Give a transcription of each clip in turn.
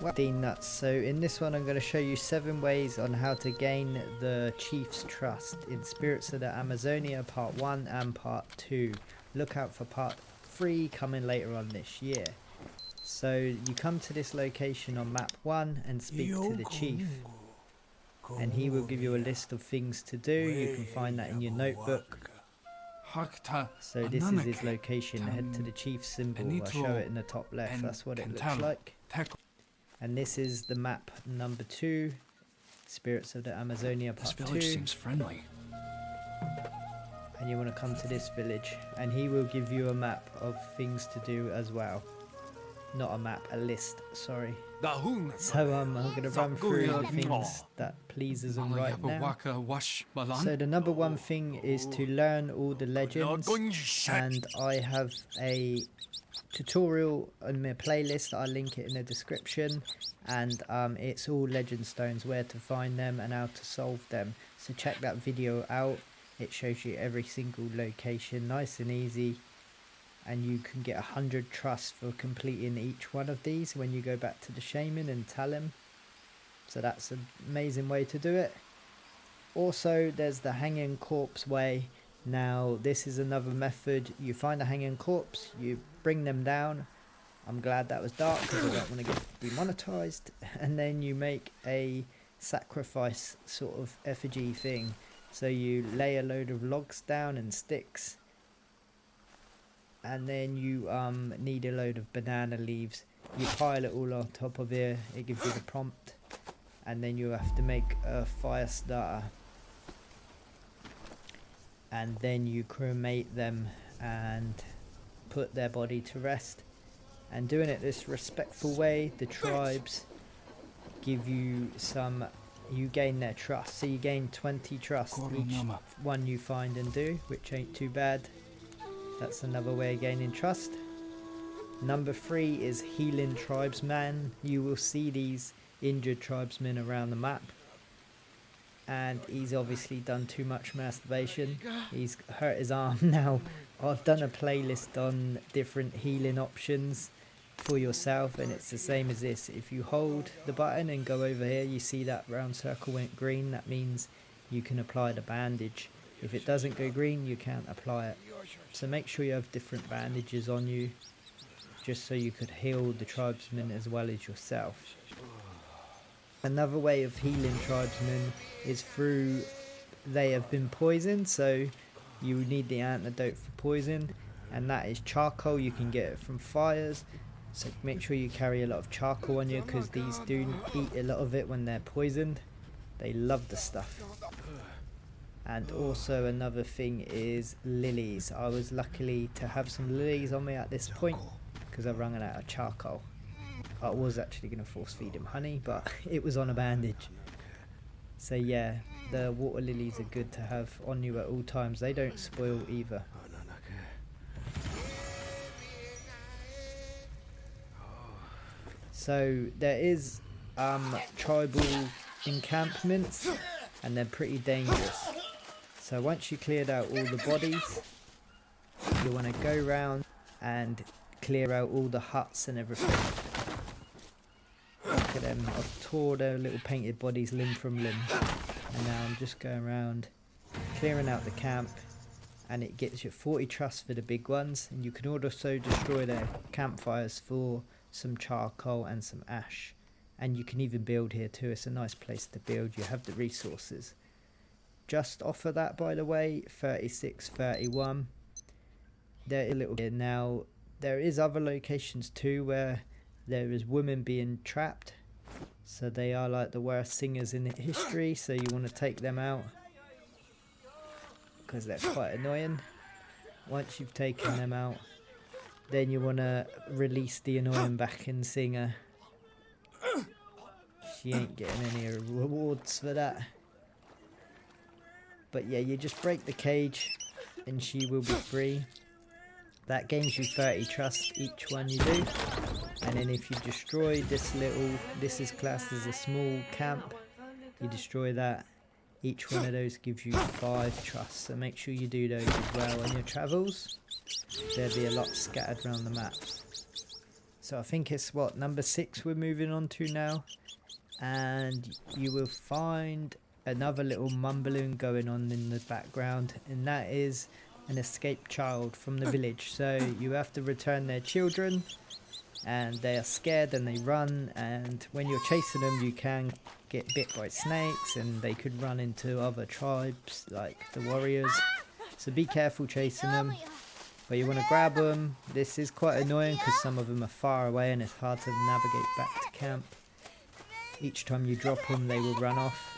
Well, Nutz. So in this one I'm going to show you 7 ways on how to gain the chief's trust in Spirits of the Amazonia Part 1 and Part 2. Look out for Part 3 coming later on this year. So you come to this location on map 1 and speak to the chief, and he will give you a list of things to do. You can find that in your notebook. So this is his location. Head to the chief symbol. I'll show it in the top left. That's what it looks like. And this is the map number 2, Spirits of the Amazonia Part 2. This village seems friendly. And you want to come to this village, and he will give you a map of things to do as well. Not a map, a list, sorry. So I'm going to run through the things that pleases him right now. So the number 1 thing is to learn all the legends, and I have a tutorial on my playlist. I'll link it in the description, and it's all legend stones, where to find them and how to solve them. So check that video out. It shows you every single location, nice and easy. And you can get 100 trust for completing each one of these when you go back to the shaman and tell him. So that's an amazing way to do it. Also, there's the hanging corpse way. Now this is another method. You find a hanging corpse, you bring them down. I'm glad that was dark because I don't want to get demonetized. And then you make a sacrifice sort of effigy thing. So you lay a load of logs down and sticks. And then you need a load of banana leaves. You pile it all on top of here. It gives you the prompt. And then you have to make a fire starter. And then you cremate them and put their body to rest. And doing it this respectful way, the tribes give you some, you gain their trust. So you gain 20 trust each one you find and do, which ain't too bad. That's another way of gaining trust. Number 3 is healing tribesman. You will see these injured tribesmen around the map. And he's obviously done too much masturbation. He's hurt his arm now. I've done a playlist on different healing options for yourself, and it's the same as this. If you hold the button and go over here, you see that round circle went green. That means you can apply the bandage. If it doesn't go green, you can't apply it. So make sure you have different bandages on you, just so you could heal the tribesmen as well as yourself. Another way of healing tribesmen is through, they have been poisoned, so you need the antidote for poison, and that is charcoal. You can get it from fires, so make sure you carry a lot of charcoal on you, because these do eat a lot of it when they're poisoned. They love the stuff. And also another thing is lilies. I was lucky to have some lilies on me at this point because I've run out of charcoal. I was actually going to force feed him honey, but it was on a bandage. So yeah, the water lilies are good to have on you at all times. They don't spoil either. So there is tribal encampments, and they're pretty dangerous. So once you cleared out all the bodies, you want to go around and clear out all the huts and everything. Look at them, I've tore their little painted bodies limb from limb. And now I'm just going around clearing out the camp, and it gets you 40 trust for the big ones. And you can also destroy their campfires for some charcoal and some ash. And you can even build here too. It's a nice place to build. You have the resources. Just off of that, by the way, 3631. There is a little bit. Now there is other locations too where there is women being trapped. So they are like the worst singers in history. So you want to take them out because they're quite annoying. Once you've taken them out, then you want to release the annoying backing singer. She ain't getting any rewards for that. But yeah, you just break the cage and she will be free. That gains you 30 trust each one you do. And then if you destroy this is classed as a small camp, you destroy that, each one of those gives you 5 trust. So make sure you do those as well on your travels. There'll be a lot scattered around the map. So I think it's what, number 6 we're moving on to now. And you will find another little mumbling going on in the background, and that is an escaped child from the village. So you have to return their children, and they are scared and they run, and when you're chasing them you can get bit by snakes and they could run into other tribes like the warriors, so be careful chasing them. But you want to grab them. This is quite annoying because some of them are far away and it's hard to navigate back to camp. Each time you drop them they will run off.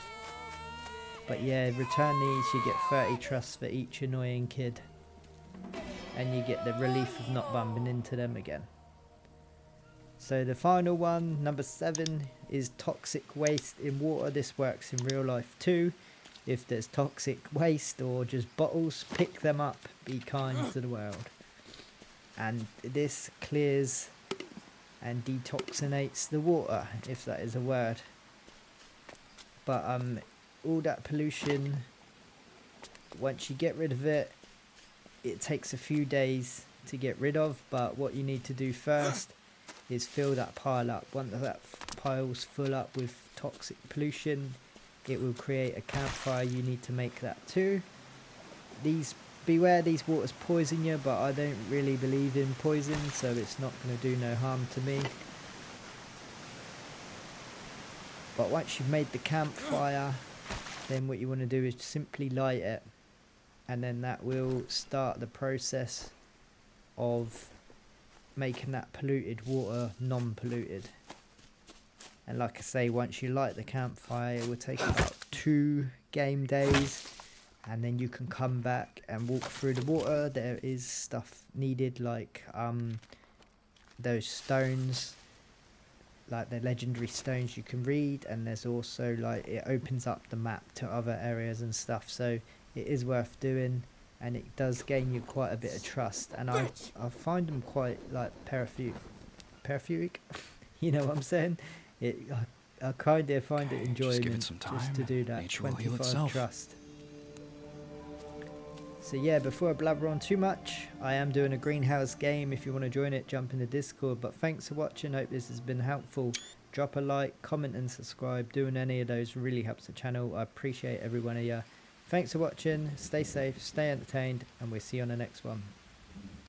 But yeah, return these, you get 30 trust for each annoying kid, and you get the relief of not bumping into them again. So the final one, number 7, is toxic waste in water. This works in real life too. If there's toxic waste or just bottles, pick them up, be kind to the world. And this clears and detoxinates the water, if that is a word. But all that pollution, once you get rid of it, it takes a few days to get rid of, but what you need to do first is fill that pile up. Once that pile's full up with toxic pollution, it will create a campfire. You need to make that too. Beware, these waters poison you, but I don't really believe in poison, so it's not going to do no harm to me. But once you've made the campfire, then what you want to do is simply light it, and then that will start the process of making that polluted water non-polluted. And like I say, once you light the campfire, it will take about 2 game days, and then you can come back and walk through the water. There is stuff needed like those stones, like the legendary stones you can read, and there's also like it opens up the map to other areas and stuff, so it is worth doing, and it does gain you quite a bit of trust, and I find them quite like therapeutic. You know what I'm saying? I kind of find it enjoyable just to do that 25 trust. So yeah, before I blabber on too much, I am doing a greenhouse game. If you want to join it, jump in the Discord. But thanks for watching. Hope this has been helpful. Drop a like, comment and subscribe. Doing any of those really helps the channel. I appreciate every one of you. Thanks for watching. Stay safe, stay entertained, and we'll see you on the next one.